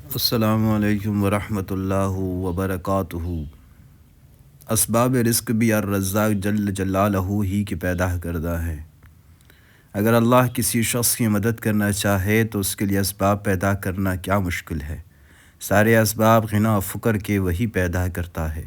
السلام علیکم ورحمۃ اللہ وبرکاتہ۔ اسباب رزق بھی الرزاق جل جلالہ ہی کی پیدا کردہ ہے۔ اگر اللہ کسی شخص کی مدد کرنا چاہے تو اس کے لیے اسباب پیدا کرنا کیا مشکل ہے۔ سارے اسباب غنا و فقر کے وہی پیدا کرتا ہے۔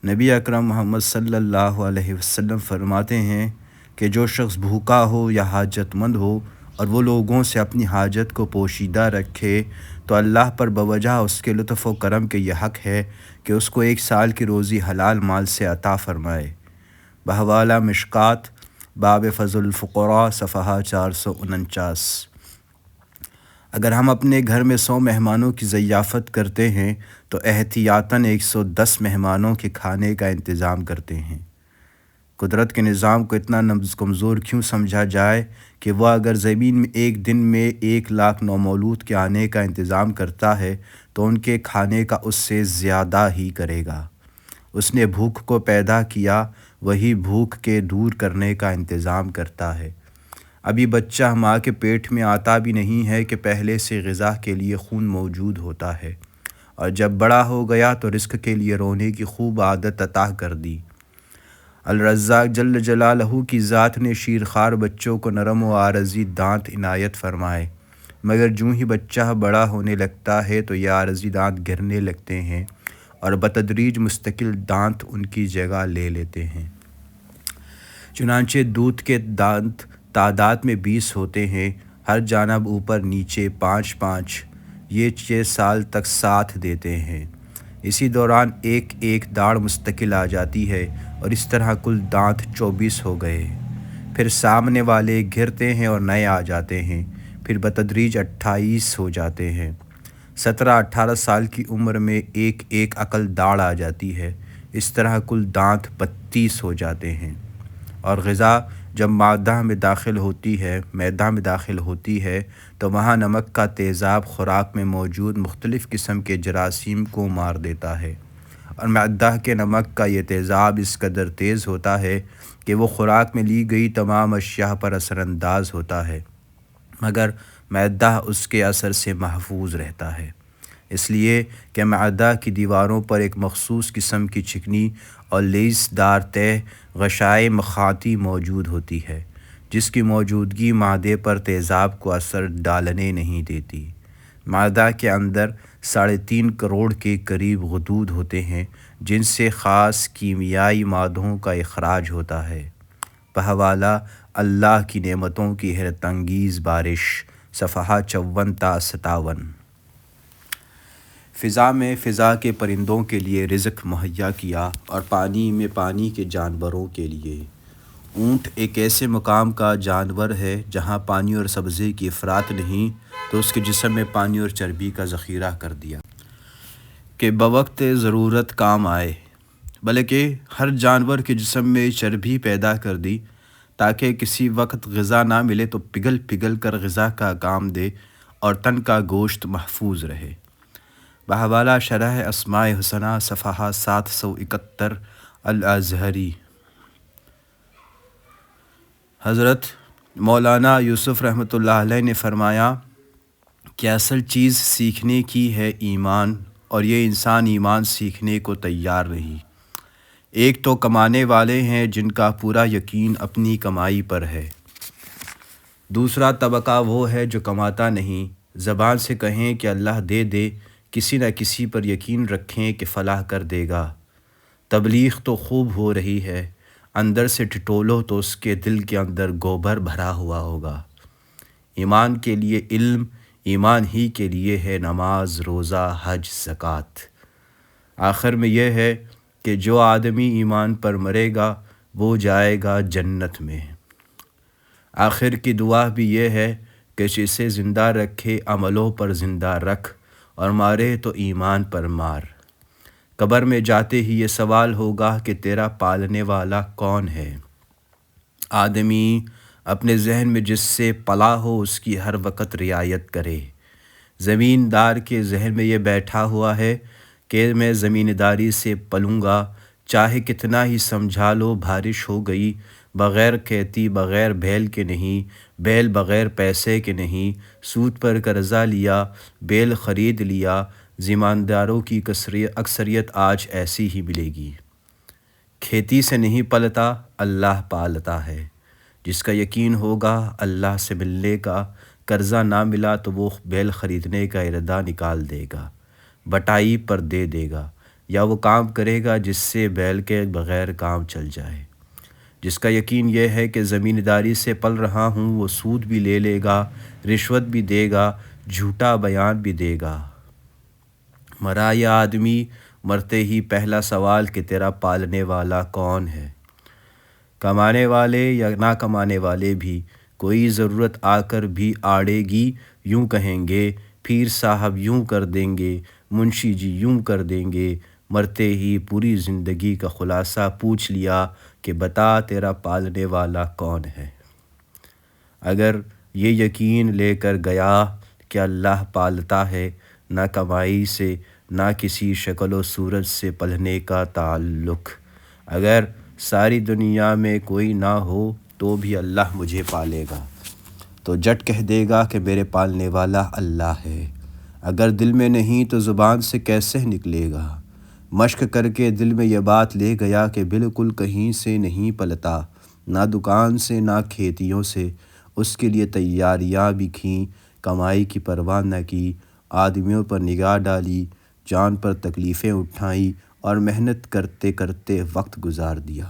نبی اکرم محمد صلی اللہ علیہ وسلم فرماتے ہیں کہ جو شخص بھوکا ہو یا حاجت مند ہو اور وہ لوگوں سے اپنی حاجت کو پوشیدہ رکھے تو اللہ پر بوجہ اس کے لطف و کرم کے یہ حق ہے کہ اس کو 1 سال کی روزی حلال مال سے عطا فرمائے۔ بحوالہ مشکات باب فضل الفقراء صفحہ 449۔ اگر ہم اپنے گھر میں 100 مہمانوں کی ضیافت کرتے ہیں تو احتیاطاً 110 مہمانوں کے کھانے کا انتظام کرتے ہیں۔ قدرت کے نظام کو اتنا کمزور کیوں سمجھا جائے کہ وہ اگر زمین میں ایک دن میں 1 لاکھ نومولود کے آنے کا انتظام کرتا ہے تو ان کے کھانے کا اس سے زیادہ ہی کرے گا۔ اس نے بھوک کو پیدا کیا، وہی بھوک کے دور کرنے کا انتظام کرتا ہے۔ ابھی بچہ ماں کے پیٹ میں آتا بھی نہیں ہے کہ پہلے سے غذا کے لیے خون موجود ہوتا ہے، اور جب بڑا ہو گیا تو رزق کے لیے رونے کی خوب عادت عطا کر دی۔ الرزاق جل جلالہ کی ذات نے شیرخوار بچوں کو نرم و عارضی دانت عنایت فرمائے، مگر جوں ہی بچہ بڑا ہونے لگتا ہے تو یہ عارضی دانت گرنے لگتے ہیں اور بتدریج مستقل دانت ان کی جگہ لے لیتے ہیں۔ چنانچہ دودھ کے دانت تعداد میں 20 ہوتے ہیں، ہر جانب اوپر نیچے 5 یہ 6 سال تک ساتھ دیتے ہیں۔ اسی دوران ایک داڑھ مستقل آ جاتی ہے اور اس طرح کل دانت 24 ہو گئے۔ پھر سامنے والے گرتے ہیں اور نئے آ جاتے ہیں، پھر بتدریج 28 ہو جاتے ہیں۔ 17-18 سال کی عمر میں ایک عقل داڑھ آ جاتی ہے، اس طرح کل دانت 32 ہو جاتے ہیں۔ اور غذا جب معدہ میں داخل ہوتی ہے تو وہاں نمک کا تیزاب خوراک میں موجود مختلف قسم کے جراثیم کو مار دیتا ہے، اور معدہ کے نمک کا یہ تیزاب اس قدر تیز ہوتا ہے کہ وہ خوراک میں لی گئی تمام اشیاء پر اثر انداز ہوتا ہے، مگر معدہ اس کے اثر سے محفوظ رہتا ہے، اس لیے کہ معدہ کی دیواروں پر ایک مخصوص قسم کی چکنی اور لیس دار تہ غشائے مخاطی موجود ہوتی ہے، جس کی موجودگی معدے پر تیزاب کو اثر ڈالنے نہیں دیتی۔ معدہ کے اندر 3.5 کروڑ کے قریب غدود ہوتے ہیں جن سے خاص کیمیائی مادوں کا اخراج ہوتا ہے۔ بحوالہ اللہ کی نعمتوں کی حیرت انگیز بارش صفحہ 54 تا 57۔ فضا میں فضا کے پرندوں کے لیے رزق مہیا کیا اور پانی میں پانی کے جانوروں کے لیے۔ اونٹ ایک ایسے مقام کا جانور ہے جہاں پانی اور سبزے کی افراط نہیں تو اس کے جسم میں پانی اور چربی کا ذخیرہ کر دیا کہ بوقت ضرورت کام آئے، بلکہ ہر جانور کے جسم میں چربی پیدا کر دی تاکہ کسی وقت غذا نہ ملے تو پگھل کر غذا کا کام دے اور تن کا گوشت محفوظ رہے۔ بحوالہ شرح اسماء حسنہ صفحہ 771 الازہری۔ حضرت مولانا یوسف رحمۃ اللہ علیہ نے فرمایا کہ اصل چیز سیکھنے کی ہے ایمان، اور یہ انسان ایمان سیکھنے کو تیار نہیں۔ ایک تو کمانے والے ہیں جن کا پورا یقین اپنی کمائی پر ہے، دوسرا طبقہ وہ ہے جو کماتا نہیں، زبان سے کہیں کہ اللہ دے دے، کسی نہ کسی پر یقین رکھیں کہ فلاح کر دے گا۔ تبلیغ تو خوب ہو رہی ہے، اندر سے ٹٹولو تو اس کے دل کے اندر گوبر بھرا ہوا ہوگا۔ ایمان کے لیے علم، ایمان ہی کے لیے ہے نماز، روزہ، حج، زکوٰۃ۔ آخر میں یہ ہے کہ جو آدمی ایمان پر مرے گا وہ جائے گا جنت میں۔ آخر کی دعا بھی یہ ہے کہ جسے زندہ رکھے عملوں پر زندہ رکھ، اور مارے تو ایمان پر مار۔ قبر میں جاتے ہی یہ سوال ہوگا کہ تیرا پالنے والا کون ہے؟ آدمی اپنے ذہن میں جس سے پلا ہو اس کی ہر وقت رعایت کرے۔ زمیندار کے ذہن میں یہ بیٹھا ہوا ہے کہ میں زمینداری سے پلوں گا، چاہے کتنا ہی سمجھا لو بارش ہو گئی، بغیر کھیتی بغیر بیل کے نہیں، بیل بغیر پیسے کے نہیں، سود پر قرضہ لیا، بیل خرید لیا۔ زمینداروں کی اکثریت آج ایسی ہی ملے گی۔ کھیتی سے نہیں پلتا، اللہ پالتا ہے۔ جس کا یقین ہوگا اللہ سے ملنے کا، قرضہ نہ ملا تو وہ بیل خریدنے کا ارادہ نکال دے گا، بٹائی پر دے دے گا، یا وہ کام کرے گا جس سے بیل کے بغیر کام چل جائے۔ جس کا یقین یہ ہے کہ زمینداری سے پل رہا ہوں، وہ سود بھی لے لے گا، رشوت بھی دے گا، جھوٹا بیان بھی دے گا۔ مرا یہ آدمی، مرتے ہی پہلا سوال کہ تیرا پالنے والا کون ہے؟ کمانے والے یا نہ کمانے والے بھی، کوئی ضرورت آ کر بھی آڑے گی، یوں کہیں گے پیر صاحب یوں کر دیں گے، منشی جی یوں کر دیں گے۔ مرتے ہی پوری زندگی کا خلاصہ پوچھ لیا کہ بتا تیرا پالنے والا کون ہے۔ اگر یہ یقین لے کر گیا کہ اللہ پالتا ہے، نہ کمائی سے نہ کسی شکل و صورت سے پلنے کا تعلق، اگر ساری دنیا میں کوئی نہ ہو تو بھی اللہ مجھے پالے گا، تو جٹ کہہ دے گا کہ میرے پالنے والا اللہ ہے۔ اگر دل میں نہیں تو زبان سے کیسے نکلے گا؟ مشق کر کے دل میں یہ بات لے گیا کہ بالکل کہیں سے نہیں پلتا، نہ دکان سے نہ کھیتیوں سے۔ اس کے لیے تیاریاں بھی کیں، کمائی کی پرواہ نہ کی، آدمیوں پر نگاہ ڈالی، جان پر تکلیفیں اٹھائیں اور محنت کرتے کرتے وقت گزار دیا۔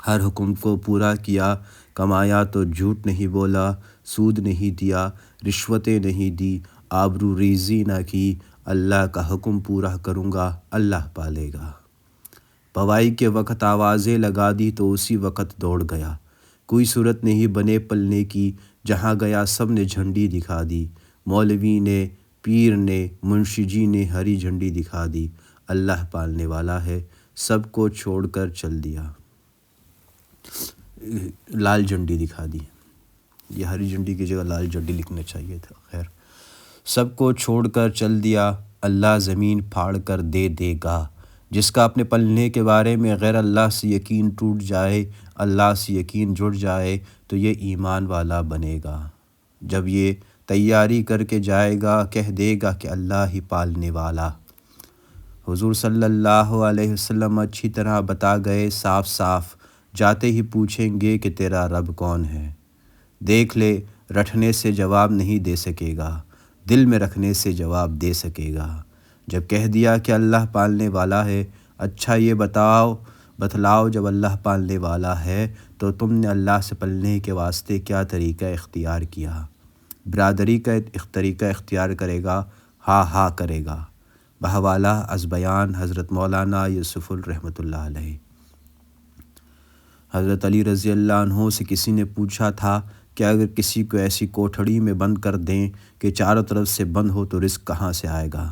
ہر حکم کو پورا کیا، کمایا تو جھوٹ نہیں بولا، سود نہیں دیا، رشوتیں نہیں دی، آبرو ریزی نہ کی۔ اللہ کا حکم پورا کروں گا، اللہ پالے گا۔ پوائی کے وقت آوازیں لگا دی تو اسی وقت دوڑ گیا۔ کوئی صورت نہیں بنے پلنے کی، جہاں گیا سب نے جھنڈی دکھا دی۔ مولوی نے، پیر نے، منشی جی نے ہری جھنڈی دکھا دی۔ اللہ پالنے والا ہے، سب کو چھوڑ کر چل دیا۔ لال جھنڈی دکھا دی، یہ ہری جھنڈی کی جگہ لال جھنڈی لکھنا چاہیے تھا۔ خیر، سب کو چھوڑ کر چل دیا، اللہ زمین پھاڑ کر دے دے گا۔ جس کا اپنے پلنے کے بارے میں غیر اللہ سے یقین ٹوٹ جائے، اللہ سے یقین جڑ جائے تو یہ ایمان والا بنے گا۔ جب یہ تیاری کر کے جائے گا، کہہ دے گا کہ اللہ ہی پالنے والا۔ حضور صلی اللہ علیہ وسلم اچھی طرح بتا گئے، صاف صاف، جاتے ہی پوچھیں گے کہ تیرا رب کون ہے؟ دیکھ لے، رٹنے سے جواب نہیں دے سکے گا، دل میں رکھنے سے جواب دے سکے گا۔ جب کہہ دیا کہ اللہ پالنے والا ہے، اچھا یہ بتلاؤ جب اللہ پالنے والا ہے تو تم نے اللہ سے پلنے کے واسطے کیا طریقہ اختیار کیا؟ برادری کا طریقہ اختیار کرے گا، ہاں ہاں کرے گا۔ بحوالہ از بیان حضرت مولانا یوسف رحمۃ اللہ علیہ۔ حضرت علی رضی اللہ عنہ سے کسی نے پوچھا تھا کہ اگر کسی کو ایسی کوٹھڑی میں بند کر دیں کہ چاروں طرف سے بند ہو تو رزق کہاں سے آئے گا؟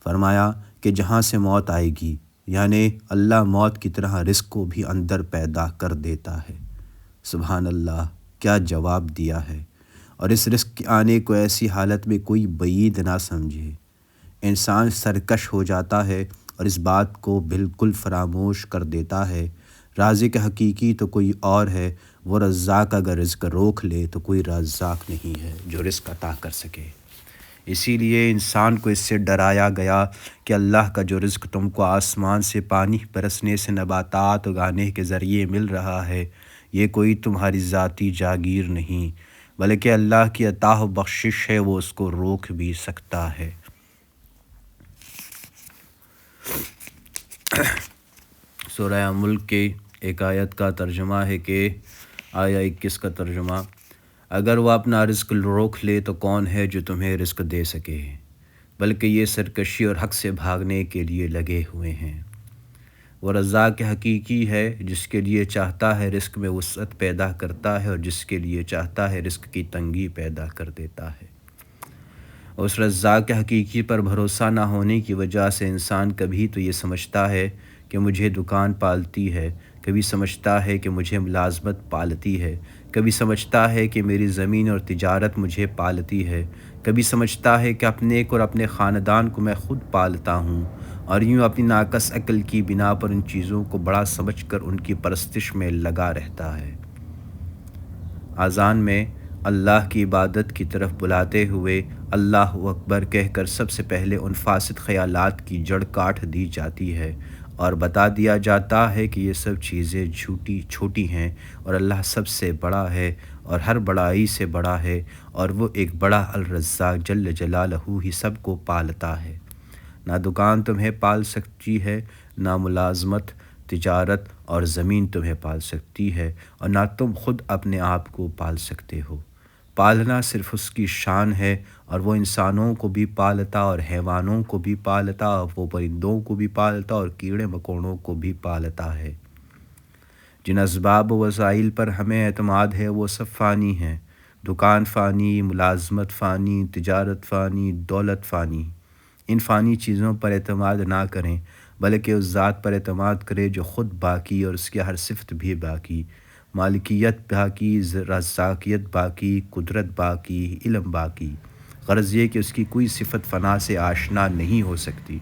فرمایا کہ جہاں سے موت آئے گی، یعنی اللہ موت کی طرح رزق کو بھی اندر پیدا کر دیتا ہے۔ سبحان اللہ، کیا جواب دیا ہے! اور اس رزق کے آنے کو ایسی حالت میں کوئی بعید نہ سمجھے۔ انسان سرکش ہو جاتا ہے اور اس بات کو بالکل فراموش کر دیتا ہے۔ رازق حقیقی تو کوئی اور ہے، وہ رزاق اگر رزق روک لے تو کوئی رزاق نہیں ہے جو رزق عطا کر سکے۔ اسی لیے انسان کو اس سے ڈرایا گیا کہ اللہ کا جو رزق تم کو آسمان سے پانی برسنے سے نباتات اگانے کے ذریعے مل رہا ہے، یہ کوئی تمہاری ذاتی جاگیر نہیں، بلکہ اللہ کی عطا و بخشش ہے، وہ اس کو روک بھی سکتا ہے۔ سورہ ملک کے ایک آیت کا ترجمہ ہے کہ آیا 21 کا ترجمہ، اگر وہ اپنا رزق روک لے تو کون ہے جو تمہیں رزق دے سکے؟ بلکہ یہ سرکشی اور حق سے بھاگنے کے لیے لگے ہوئے ہیں۔ وہ رزاق حقیقی ہے، جس کے لیے چاہتا ہے رزق میں وسعت پیدا کرتا ہے اور جس کے لیے چاہتا ہے رزق کی تنگی پیدا کر دیتا ہے۔ اس رزاق حقیقی پر بھروسہ نہ ہونے کی وجہ سے انسان کبھی تو یہ سمجھتا ہے کہ مجھے دکان پالتی ہے، کبھی سمجھتا ہے کہ مجھے ملازمت پالتی ہے، کبھی سمجھتا ہے کہ میری زمین اور تجارت مجھے پالتی ہے، کبھی سمجھتا ہے کہ اپنے کو اور اپنے خاندان کو میں خود پالتا ہوں، اور یوں اپنی ناقص عقل کی بنا پر ان چیزوں کو بڑا سمجھ کر ان کی پرستش میں لگا رہتا ہے۔ اذان میں اللہ کی عبادت کی طرف بلاتے ہوئے اللہ اکبر کہہ کر سب سے پہلے ان فاسد خیالات کی جڑ کاٹ دی جاتی ہے اور بتا دیا جاتا ہے کہ یہ سب چیزیں چھوٹی ہیں اور اللہ سب سے بڑا ہے اور ہر بڑائی سے بڑا ہے، اور وہ ایک بڑا الرزاق جل جلالہ ہی سب کو پالتا ہے۔ نہ دکان تمہیں پال سکتی ہے، نہ ملازمت، تجارت اور زمین تمہیں پال سکتی ہے، اور نہ تم خود اپنے آپ کو پال سکتے ہو۔ پالنا صرف اس کی شان ہے، اور وہ انسانوں کو بھی پالتا اور حیوانوں کو بھی پالتا، اور وہ پرندوں کو بھی پالتا اور کیڑے مکوڑوں کو بھی پالتا ہے۔ جن اسباب و وسائل پر ہمیں اعتماد ہے وہ سب فانی ہیں۔ دکان فانی، ملازمت فانی، تجارت فانی، دولت فانی۔ ان فانی چیزوں پر اعتماد نہ کریں، بلکہ اس ذات پر اعتماد کرے جو خود باقی اور اس کی ہر صفت بھی باقی، مالکیت باقی، رزاقیت باقی، قدرت باقی، علم باقی۔ غرض یہ کہ اس کی کوئی صفت فنا سے آشنا نہیں ہو سکتی۔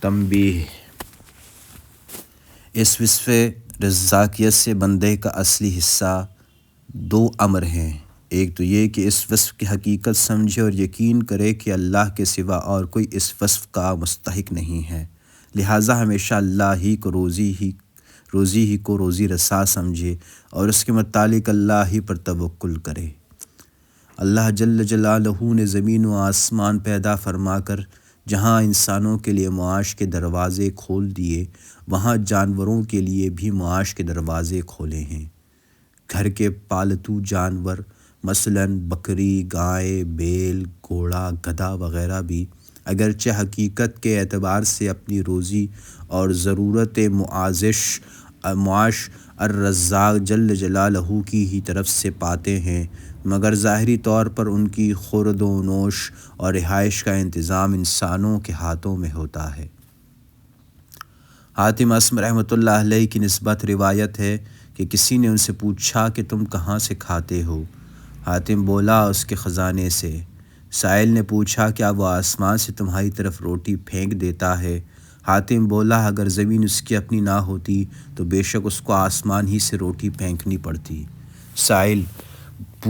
تنبیہ: اس وصف رزاقیت سے بندے کا اصلی حصہ دو امر ہیں۔ ایک تو یہ کہ اس وصف کی حقیقت سمجھے اور یقین کرے کہ اللہ کے سوا اور کوئی اس وصف کا مستحق نہیں ہے، لہٰذا ہمیشہ اللہ ہی کو روزی رسا سمجھے اور اس کے متعلق اللہ ہی پر توکل کرے۔ اللہ جل جلالہ نے زمین و آسمان پیدا فرما کر جہاں انسانوں کے لیے معاش کے دروازے کھول دیے، وہاں جانوروں کے لیے بھی معاش کے دروازے کھولے ہیں۔ گھر کے پالتو جانور مثلاً بکری، گائے، بیل، گھوڑا، گدھا وغیرہ بھی اگرچہ حقیقت کے اعتبار سے اپنی روزی اور ضرورت معاش الرزاق جل جلالہ کی ہی طرف سے پاتے ہیں، مگر ظاہری طور پر ان کی خورد و نوش اور رہائش کا انتظام انسانوں کے ہاتھوں میں ہوتا ہے۔ حاتم اسم رحمۃ اللہ علیہ کی نسبت روایت ہے کہ کسی نے ان سے پوچھا کہ تم کہاں سے کھاتے ہو؟ حاتم بولا، اس کے خزانے سے۔ سائل نے پوچھا، کیا وہ آسمان سے تمہاری طرف روٹی پھینک دیتا ہے؟ حاتم بولا، اگر زمین اس کی اپنی نہ ہوتی تو بے شک اس کو آسمان ہی سے روٹی پھینکنی پڑتی۔ سائل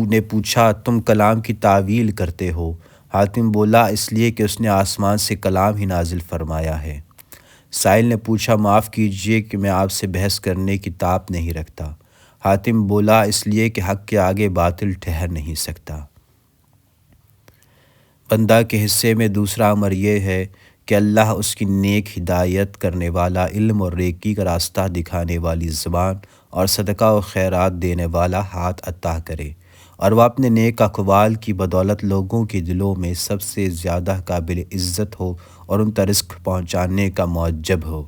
نے پوچھا، تم کلام کی تعویل کرتے ہو؟ حاتم بولا، اس لیے کہ اس نے آسمان سے کلام ہی نازل فرمایا ہے۔ سائل نے پوچھا، معاف کیجیے کہ میں آپ سے بحث کرنے کی طاقت نہیں رکھتا۔ حاتم بولا، اس لیے کہ حق کے آگے باطل ٹھہر نہیں سکتا۔ بندہ کے حصے میں دوسرا امر یہ ہے کہ اللہ اس کی نیک ہدایت کرنے والا، علم اور نیکی کا راستہ دکھانے والی زبان اور صدقہ و خیرات دینے والا ہاتھ عطا کرے، اور وہ اپنے نیک اقوال کی بدولت لوگوں کے دلوں میں سب سے زیادہ قابل عزت ہو اور ان تک رزق پہنچانے کا معجب ہو۔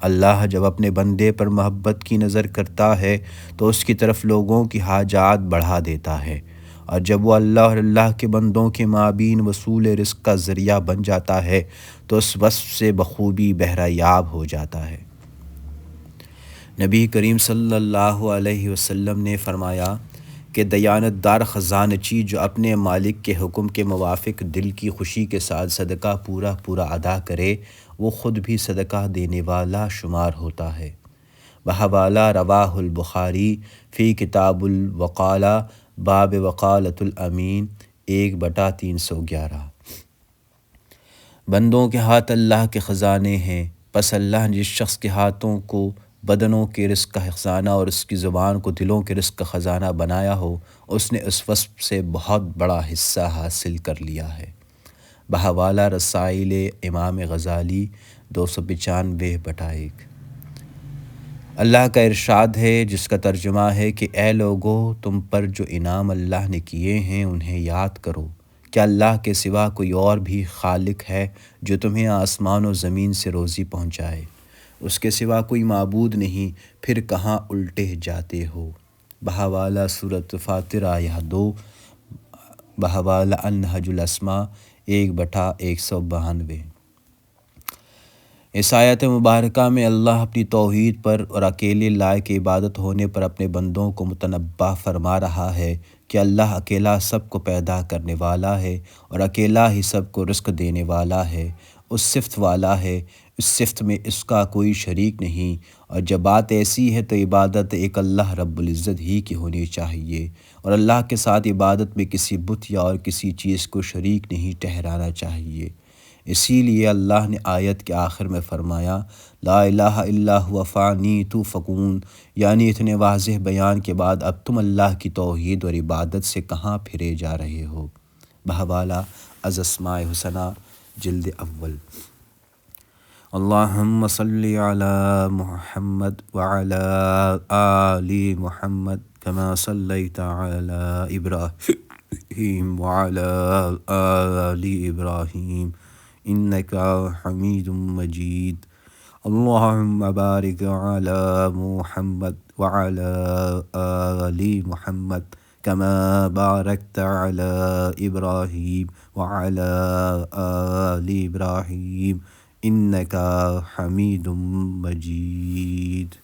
اللہ جب اپنے بندے پر محبت کی نظر کرتا ہے تو اس کی طرف لوگوں کی حاجات بڑھا دیتا ہے، اور جب وہ اللہ اور اللہ کے بندوں کے مابین وصول رزق کا ذریعہ بن جاتا ہے تو اس وصف سے بخوبی بہرہ یاب ہو جاتا ہے۔ نبی کریم صلی اللہ علیہ وسلم نے فرمایا کہ دیانتدار خزانچی جو اپنے مالک کے حکم کے موافق دل کی خوشی کے ساتھ صدقہ پورا ادا کرے، وہ خود بھی صدقہ دینے والا شمار ہوتا ہے۔ بحوالہ رواہ البخاری فی کتاب الوقالہ باب وقالۃ الامین 1/311۔ بندوں کے ہاتھ اللہ کے خزانے ہیں، پس اللہ نے جس شخص کے ہاتھوں کو بدنوں کے رزق کا خزانہ اور اس کی زبان کو دلوں کے رزق کا خزانہ بنایا ہو، اس نے اس وصف سے بہت بڑا حصہ حاصل کر لیا ہے۔ بحوالہ رسائل امام غزالی 295/1۔ اللہ کا ارشاد ہے جس کا ترجمہ ہے کہ اے لوگو، تم پر جو انعام اللہ نے کیے ہیں انہیں یاد کرو۔ کیا اللہ کے سوا کوئی اور بھی خالق ہے جو تمہیں آسمان و زمین سے روزی پہنچائے؟ اس کے سوا کوئی معبود نہیں، پھر کہاں الٹے جاتے ہو؟ بحوالہ سورۃ فاطر آیہ 2، بحوالہ النہج الاسماء 1/192۔ اس آیت مبارکہ میں اللہ اپنی توحید پر اور اکیلے لائق عبادت ہونے پر اپنے بندوں کو متنبہ فرما رہا ہے کہ اللہ اکیلا سب کو پیدا کرنے والا ہے اور اکیلا ہی سب کو رزق دینے والا ہے، اس صفت والا ہے، اس صفت میں اس کا کوئی شریک نہیں۔ اور جب بات ایسی ہے تو عبادت ایک اللہ رب العزت ہی کی ہونی چاہیے، اور اللہ کے ساتھ عبادت میں کسی بت یا اور کسی چیز کو شریک نہیں ٹھہرانا چاہیے۔ اسی لیے اللہ نے آیت کے آخر میں فرمایا لا الہ الا هو فانی تو فکون، یعنی اتنے واضح بیان کے بعد اب تم اللہ کی توحید اور عبادت سے کہاں پھرے جا رہے ہو۔ بحوالہ از اسماء حسنہ جلد اول۔ اللہم صلی علی محمد وعلی آل محمد کما صلیت علی ابراہیم وعلی آل ابراہیم انک حمید مجید۔ اللہم بارک علی محمد وعلی آل محمد کما بارکت علی ابراہیم وعلی آل ابراہیم انک حمید مجید۔